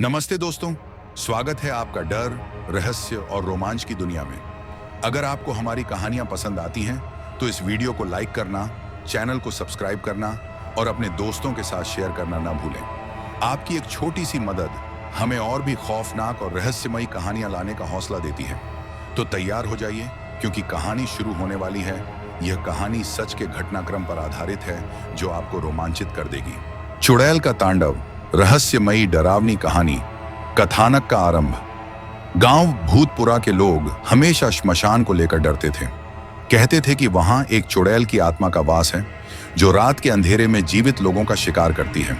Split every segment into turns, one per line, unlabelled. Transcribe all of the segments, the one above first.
नमस्ते दोस्तों, स्वागत है आपका डर, रहस्य और रोमांच की दुनिया में। अगर आपको हमारी कहानियां पसंद आती हैं, तो इस वीडियो को लाइक करना, चैनल को सब्सक्राइब करना और अपने दोस्तों के साथ शेयर करना ना भूलें। आपकी एक छोटी सी मदद हमें और भी खौफनाक और रहस्यमयी कहानियां लाने का हौसला देती है। तो तैयार हो जाइए, क्योंकि कहानी शुरू होने वाली है। यह कहानी सच के घटनाक्रम पर आधारित है, जो आपको रोमांचित कर देगी। चुड़ैल का तांडव, रहस्यमयी डरावनी कहानी। कथानक का आरंभ। गांव भूतपुरा के लोग हमेशा श्मशान को लेकर डरते थे। कहते थे कि वहां एक चुड़ैल की आत्मा का वास है, जो रात के अंधेरे में जीवित लोगों का शिकार करती है।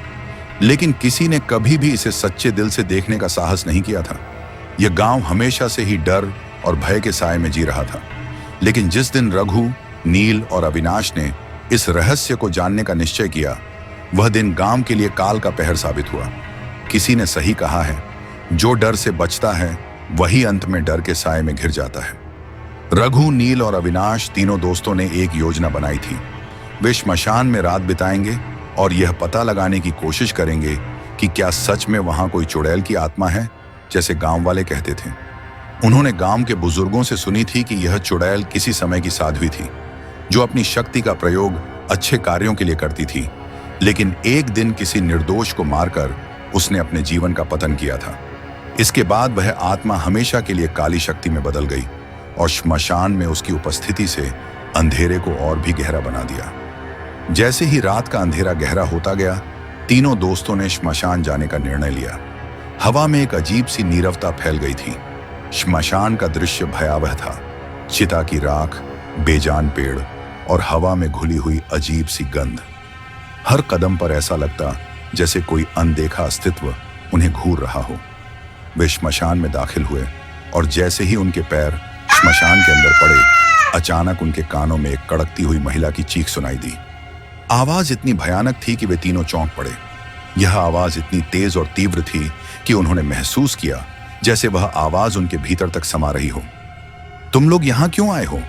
लेकिन किसी ने कभी भी इसे सच्चे दिल से देखने का साहस नहीं किया था। यह गांव हमेशा से ही डर और भय के साए में जी रहा था। लेकिन जिस दिन रघु, नील और अविनाश ने इस रहस्य को जानने का निश्चय किया, वह दिन गांव के लिए काल का पहर साबित हुआ। किसी ने सही कहा है, जो डर से बचता है वही अंत में डर के साए में घिर जाता है। रघु, नील और अविनाश तीनों दोस्तों ने एक योजना बनाई थी। वे श्मशान में रात बिताएंगे और यह पता लगाने की कोशिश करेंगे कि क्या सच में वहां कोई चुड़ैल की आत्मा है, जैसे गांव वाले कहते थे। उन्होंने गांव के बुजुर्गों से सुनी थी कि यह चुड़ैल किसी समय की साध्वी थी, जो अपनी शक्ति का प्रयोग अच्छे कार्यों के लिए करती थी। लेकिन एक दिन किसी निर्दोष को मारकर उसने अपने जीवन का पतन किया था। इसके बाद वह आत्मा हमेशा के लिए काली शक्ति में बदल गई और श्मशान में उसकी उपस्थिति से अंधेरे को और भी गहरा बना दिया। जैसे ही रात का अंधेरा गहरा होता गया, तीनों दोस्तों ने श्मशान जाने का निर्णय लिया। हवा में एक अजीब सी नीरवता फैल गई थी। श्मशान का दृश्य भयावह था। चिता की राख, बेजान पेड़ और हवा में घुली हुई अजीब सी गंध। हर कदम पर ऐसा लगता जैसे कोई अनदेखा अस्तित्व उन्हें घूर रहा हो। वे श्मशान में दाखिल हुए और जैसे ही उनके पैर श्मशान के अंदर पड़े, अचानक उनके कानों में एक कड़कती हुई महिला की चीख सुनाई दी। आवाज इतनी भयानक थी कि वे तीनों चौंक पड़े। यह आवाज इतनी तेज और तीव्र थी कि उन्होंने महसूस किया जैसे वह आवाज उनके भीतर तक समा रही हो। तुम लोग यहां क्यों आए हो?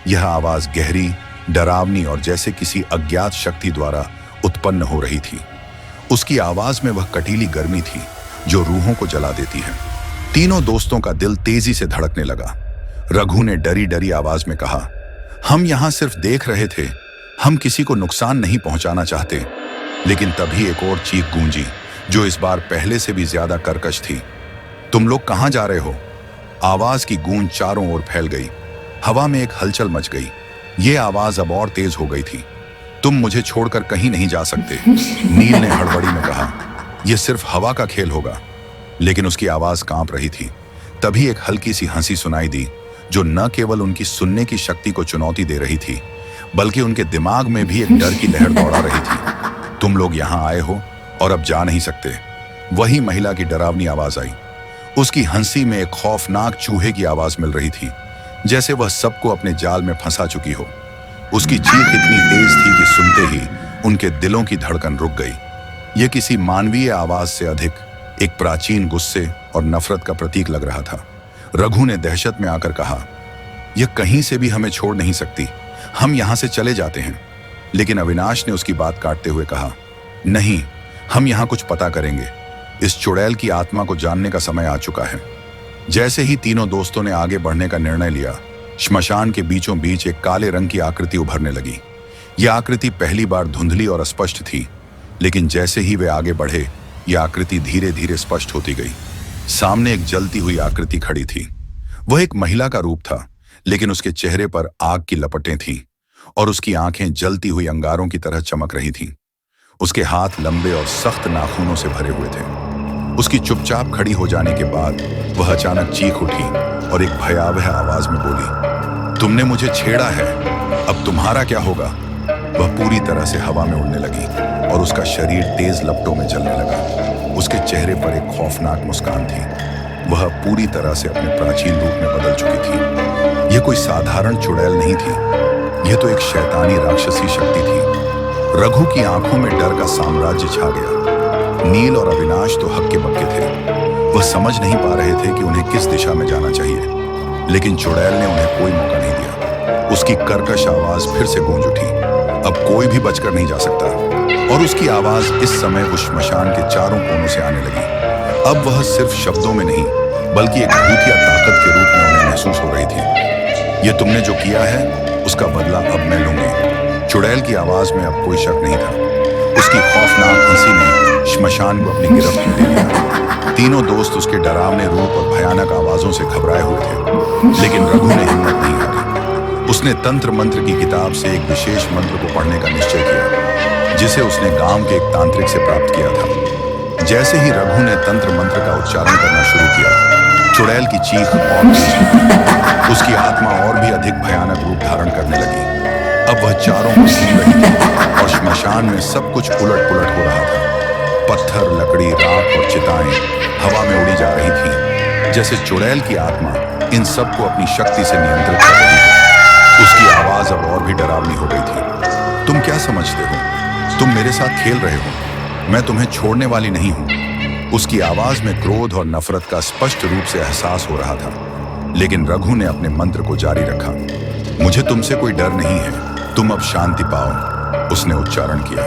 यह आवाज गहरी, डरावनी और जैसे किसी अज्ञात शक्ति द्वारा उत्पन्न हो रही थी। उसकी आवाज में वह कटीली गर्मी थी जो रूहों को जला देती है। तीनों दोस्तों का दिल तेजी से धड़कने लगा। रघु ने डरी डरी आवाज में कहा, हम यहां सिर्फ देख रहे थे, हम किसी को नुकसान नहीं पहुंचाना चाहते। लेकिन तभी एक और चीख गूंजी, जो इस बार पहले से भी ज्यादा कर्कश थी। तुम लोग कहां जा रहे हो? आवाज की गूंज चारों ओर फैल गई। हवा में एक हलचल मच गई। यह आवाज अब और तेज हो गई थी। तुम मुझे छोड़कर कहीं नहीं जा सकते, नील ने हड़बड़ी में कहा। यह सिर्फ हवा का खेल होगा। लेकिन उसकी आवाज कांप रही थी। तभी एक हल्की सी हंसी सुनाई दी, जो न केवल उनकी सुनने की शक्ति को चुनौती दे रही थी, बल्कि उनके दिमाग में भी एक डर की लहर दौड़ा रही थी। तुम लोग यहां आए हो और अब जा नहीं सकते। वही महिला की डरावनी आवाज आई। उसकी हंसी में एक खौफनाक चूहे की आवाज मिल रही थी, जैसे वह सबको अपने जाल में फंसा चुकी हो। उसकी चीख इतनी तेज थी कि सुनते ही उनके दिलों की धड़कन रुक गई। यह किसी मानवीय आवाज से अधिक एक प्राचीन गुस्से और नफरत का प्रतीक लग रहा था। रघु ने दहशत में आकर कहा, यह कहीं से भी हमें छोड़ नहीं सकती, हम यहां से चले जाते हैं। लेकिन अविनाश ने उसकी बात काटते हुए कहा, नहीं, हम यहां कुछ पता करेंगे। इस चुड़ैल की आत्मा को जानने का समय आ चुका है। जैसे ही तीनों दोस्तों ने आगे बढ़ने का निर्णय लिया, श्मशान के बीचों बीच एक काले रंग की आकृति उभरने लगी। यह आकृति पहली बार धुंधली और अस्पष्ट थी, लेकिन जैसे ही वे आगे बढ़े, यह आकृति धीरे धीरे स्पष्ट होती गई। सामने एक जलती हुई आकृति खड़ी थी। वह एक महिला का रूप था, लेकिन उसके चेहरे पर आग की लपटें थीं और उसकी आंखें जलती हुई अंगारों की तरह चमक रही थीं। उसके हाथ लंबे और सख्त नाखूनों से भरे हुए थे। उसकी चुपचाप खड़ी हो जाने के बाद वह अचानक चीख उठी और एक भयावह आवाज में बोली, तुमने मुझे छेड़ा है, अब तुम्हारा क्या होगा? वह पूरी तरह से हवा में उड़ने लगी और उसका शरीर तेज लपटों में जलने लगा। उसके चेहरे पर एक खौफनाक मुस्कान थी। वह पूरी तरह से अपने प्राचीन रूप में बदल चुकी थी। यह कोई साधारण चुड़ैल नहीं थी, यह तो एक शैतानी राक्षसी शक्ति थी। रघु की आंखों में डर का साम्राज्य छा गया। नील और अविनाश तो हक्के बक्के थे। वह समझ नहीं पा रहे थे कि उन्हें किस दिशा में जाना चाहिए। लेकिन चुड़ैल ने उन्हें कोई मौका नहीं दिया। उसकी कर्कश आवाज फिर से गूंज उठी, अब कोई भी बचकर नहीं जा सकता। और उसकी आवाज इस समय उस श्मशान के चारों कोनों से आने लगी। अब वह सिर्फ शब्दों में नहीं बल्कि एक भूतिया ताकत के रूप में उन्हें महसूस हो रही थी। ये तुमने जो किया है उसका बदला अब मैं लूंगी। चुड़ैल की आवाज में अब कोई शक नहीं था। उसकी खौफनाक हंसी ने श्मशान को अपनी गिरफ्त में ले लिया। तीनों दोस्त उसके डरावने रूप और भयानक आवाजों से घबराए हुए थे, लेकिन रघु ने हिम्मत नहीं हारी। उसने तंत्र मंत्र की किताब से एक विशेष मंत्र को पढ़ने का निश्चय किया, जिसे उसने गांव के एक तांत्रिक से प्राप्त किया था। जैसे ही रघु ने तंत्र मंत्र का उच्चारण करना शुरू किया, चुड़ैल की चीख और तेज हुई। उसकी आत्मा और भी अधिक भयानक रूप धारण करने लगी। अब वह चारों ओर घूम रही थी और श्मशान में सब कुछ उलट पुलट हो रहा था। पत्थर, लकड़ी, राख और चिताएं हवा में उड़ी जा रही थीं, जैसे चुड़ैल की आत्मा इन सबको अपनी शक्ति से नियंत्रित कर रही थी। उसकी आवाज अब और भी डरावनी हो गई थी। तुम क्या समझते हो? तुम मेरे साथ खेल रहे हो? मैं तुम्हें छोड़ने वाली नहीं हूं। उसकी आवाज में क्रोध और नफरत का स्पष्ट रूप से एहसास हो रहा था। लेकिन रघु ने अपने मंत्र को जारी रखा। मुझे तुमसे कोई डर नहीं है, तुम अब शांति पाओ, उसने उच्चारण किया।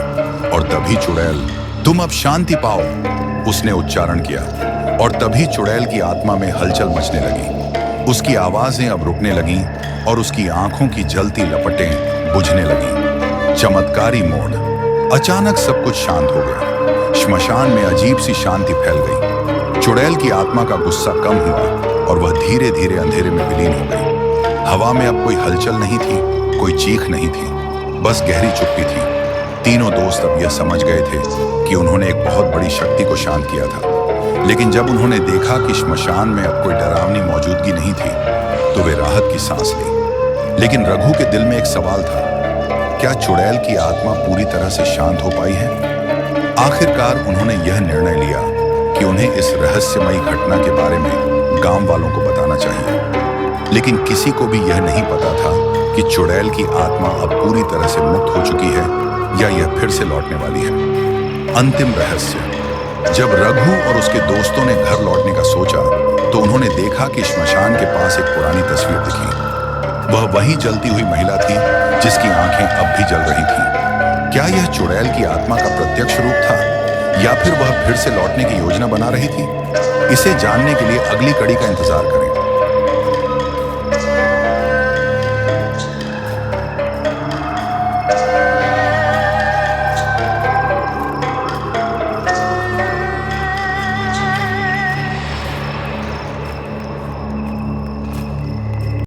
और तभी चुड़ैल, तुम अब शांति पाओ, उसने उच्चारण किया। और तभी चुड़ैल की आत्मा में हलचल मचने लगी। उसकी आवाजें अब रुकने लगीं और उसकी आंखों की जलती लपटें बुझने लगीं। चमत्कारी मोड़। अचानक सब कुछ शांत हो गया। श्मशान में अजीब सी शांति फैल गई। चुड़ैल की आत्मा का गुस्सा कम हुआ और वह धीरे धीरे अंधेरे में विलीन हो गई। हवा में अब कोई हलचल नहीं थी, कोई चीख नहीं थी, बस गहरी चुप्पी थी। तीनों दोस्त अब यह समझ गए थे कि उन्होंने एक बहुत बड़ी शक्ति को शांत किया था। लेकिन जब उन्होंने देखा कि श्मशान में अब कोई डरावनी मौजूदगी नहीं थी, तो वे राहत की सांस ली। लेकिन रघु के दिल में एक सवाल था, क्या चुड़ैल की आत्मा पूरी तरह से शांत हो पाई है? आखिरकार उन्होंने यह निर्णय लिया कि उन्हें इस रहस्यमयी घटना के बारे में गांव वालों को बताना चाहिए। लेकिन किसी को भी यह नहीं पता था कि चुड़ैल की आत्मा अब पूरी तरह से मुक्त हो चुकी है या यह फिर से लौटने वाली है। अंतिम रहस्य। जब रघु और उसके दोस्तों ने घर लौटने का सोचा, तो उन्होंने देखा कि श्मशान के पास एक पुरानी तस्वीर दिखी। वह वही जलती हुई महिला थी जिसकी आंखें अब भी जल रही थीं। क्या यह चुड़ैल की आत्मा का प्रत्यक्ष रूप था या फिर वह फिर से लौटने की योजना बना रही थी? इसे जानने के लिए अगली कड़ी का इंतजार करें।